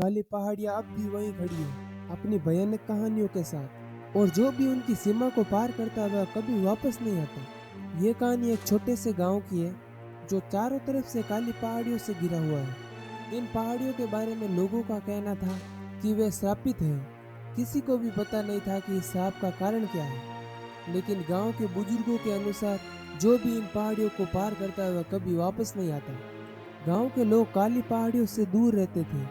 काली पहाड़ियाँ अब भी वहीं खड़ी है अपनी भयानक कहानियों के साथ, और जो भी उनकी सीमा को पार करता है वह कभी वापस नहीं आता। ये कहानी एक छोटे से गांव की है जो चारों तरफ से काली पहाड़ियों से घिरा हुआ है। इन पहाड़ियों के बारे में लोगों का कहना था कि वे श्रापित हैं। किसी को भी पता नहीं था कि इस श्राप का कारण क्या है, लेकिन गांव के बुजुर्गों के अनुसार जो भी इन पहाड़ियों को पार करता है वह कभी वापस नहीं आता। गांव के लोग काली पहाड़ियों से दूर रहते थे।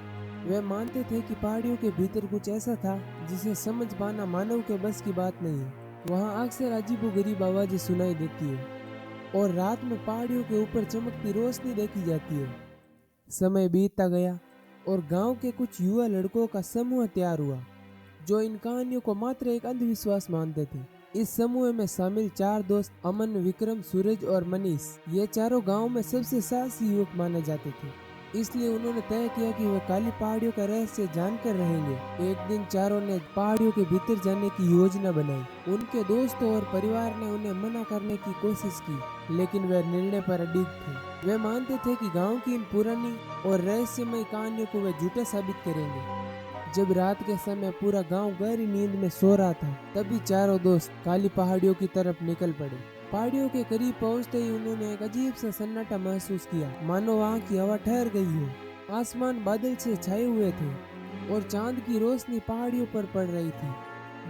वे मानते थे कि पहाड़ियों के भीतर कुछ ऐसा था जिसे समझ पाना मानव के बस की बात नहीं है। वहाँ अक्सर अजीबोगरीब आवाजें सुनाई देती है और रात में पहाड़ियों के ऊपर चमकती रोशनी देखी जाती है। समय बीतता गया और गांव के कुछ युवा लड़कों का समूह तैयार हुआ जो इन कहानियों को मात्र एक अंधविश्वास मानते थे। इस समूह में शामिल चार दोस्त अमन, विक्रम, सूरज और मनीष, ये चारों गांव में सबसे साहसी युवक माने जाते थे। इसलिए उन्होंने तय किया कि वे काली पहाड़ियों का रहस्य जानकर रहेंगे। एक दिन चारों ने पहाड़ियों के भीतर जाने की योजना बनाई। उनके दोस्तों और परिवार ने उन्हें मना करने की कोशिश की, लेकिन वे निर्णय पर अडिग थे। वे मानते थे कि गांव की इन पुरानी और रहस्यमय कहानियों को वे झूठा साबित करेंगे। जब रात के समय पूरा गांव गहरी नींद में सो रहा था, तभी चारों दोस्त काली पहाड़ियों की तरफ निकल पड़े। पहाड़ियों के करीब पहुंचते ही उन्होंने एक अजीब सा सन्नाटा महसूस किया, मानो वहां की हवा ठहर गई हो। आसमान बादल से छाए हुए थे और चांद की रोशनी पहाड़ियों पर पड़ रही थी,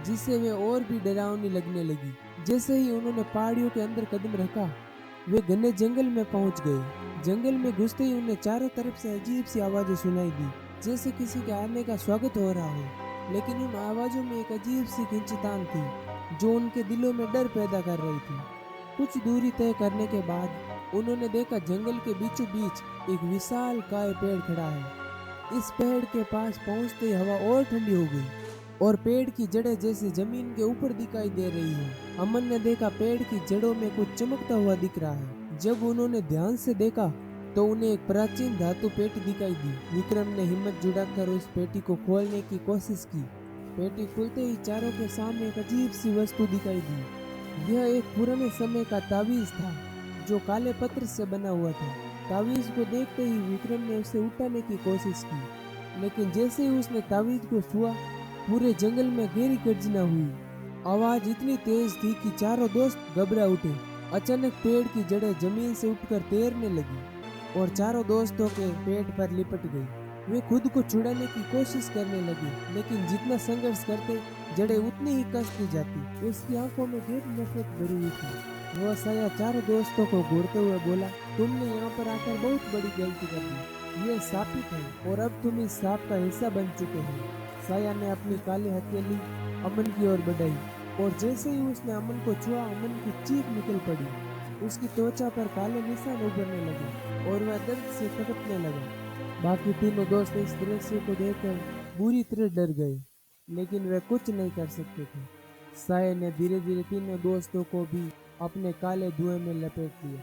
जिससे वे और भी डरावनी लगने लगी। जैसे ही उन्होंने पहाड़ियों के अंदर कदम रखा, वे घने जंगल में पहुंच गए। जंगल में घुसते ही उन्हें चारों तरफ से अजीब सी आवाजें सुनाई दी, जैसे किसी के आने का स्वागत हो रहा हो। लेकिन उन आवाजों में एक अजीब सी खिंचातान थी जो उनके दिलों में डर पैदा कर रही थी। कुछ दूरी तय करने के बाद उन्होंने देखा जंगल के बीचों बीच एक विशाल काय पेड़ खड़ा है। इस पेड़ के पास पहुंचते ही हवा और ठंडी हो गई और पेड़ की जड़ें जैसे जमीन के ऊपर दिखाई दे रही है। अमन ने देखा पेड़ की जड़ों में कुछ चमकता हुआ दिख रहा है। जब उन्होंने ध्यान से देखा तो उन्हें एक प्राचीन धातु पेटी दिखाई दी। विक्रम ने हिम्मत जुटाकर उस पेटी को खोलने की कोशिश की। पेटी खुलते ही चारों के सामने एक अजीब सी वस्तु दिखाई दी। यह एक पुराने समय का तावीज था जो काले पत्थर से बना हुआ था। तावीज को देखते ही विक्रम ने उसे उठाने की कोशिश की, लेकिन जैसे ही उसने तावीज को छुआ, पूरे जंगल में गहरी गर्जना हुई। आवाज इतनी तेज थी कि चारों दोस्त घबरा उठे। अचानक पेड़ की जड़ें जमीन से उठकर तैरने लगी और चारों दोस्तों के पेट पर लिपट गई। वे खुद को छुड़ाने की कोशिश करने लगे, लेकिन जितना संघर्ष करते जड़ें उतनी ही कसती जाती। उसकी आंखों में गहरी नफरत भरी हुई थी। वह साया चारों दोस्तों को घूरते हुए बोला, तुमने यहाँ पर आकर बहुत बड़ी गलती कर दी। यह शापित है और अब तुम इस शाप का हिस्सा बन चुके हो। साया ने अपनी काली हथेली अमन की ओर बढ़ाई और जैसे ही उसने अमन को छुआ, अमन की चीख निकल पड़ी। उसकी त्वचा पर काले निशान उभरने लगे और वह दर्द से तड़पने लगा। बाकी तीनों दोस्त इस दृश्य को देखकर बुरी तरह डर गए, लेकिन वे कुछ नहीं कर सकते थे। साया ने धीरे धीरे तीनों दोस्तों को भी अपने काले धुएं में लपेट लिया।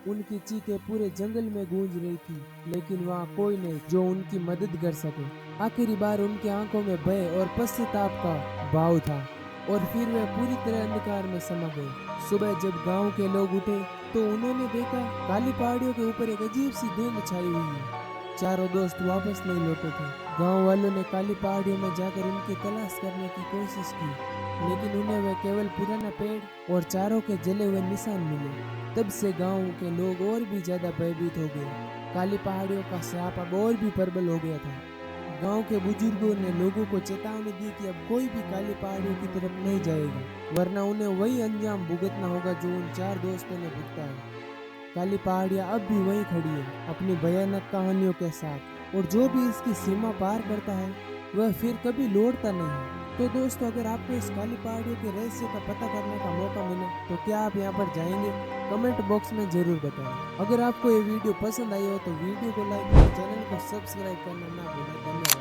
उनकी चीखें पूरे जंगल में गूंज रही थी, लेकिन वहाँ कोई नहीं जो उनकी मदद कर सके। आखिरी बार उनकी आंखों में भय और पश्चाताप का भाव था और फिर वे पूरी तरह अंधकार में समा गए। सुबह जब गांव के लोग उठे तो उन्होंने देखा काली पहाड़ियों के ऊपर एक अजीब सी धुंध छाई हुई है। चारों दोस्त वापस नहीं लौटे थे। गांव वालों ने काली पहाड़ियों में जाकर उनकी तलाश करने की कोशिश की, लेकिन उन्हें वह केवल पुराना पेड़ और चारों के जले हुए निशान मिले। तब से गांव के लोग और भी ज्यादा भयभीत हो गए। काली पहाड़ियों का श्राप अब और भी प्रबल हो गया था। गांव के बुजुर्गों ने लोगों को चेतावनी दी कि अब कोई भी काली पहाड़ियों की तरफ नहीं जाएगा, वरना उन्हें वही अंजाम भुगतना होगा जो उन चार दोस्तों ने भुगता है। काली पहाड़ियाँ अब भी वहीं खड़ी है अपनी भयानक कहानियों के साथ, और जो भी इसकी सीमा पार करता है वह फिर कभी लौटता नहीं। तो दोस्तों, अगर आपको इस काली पहाड़ियों के रहस्य का पता करने का मौका मिले तो क्या आप यहाँ पर जाएंगे? कमेंट बॉक्स में जरूर बताएं। अगर आपको ये वीडियो पसंद आई हो तो वीडियो को लाइक और चैनल को सब्सक्राइब करना ना भूलें। धन्यवाद।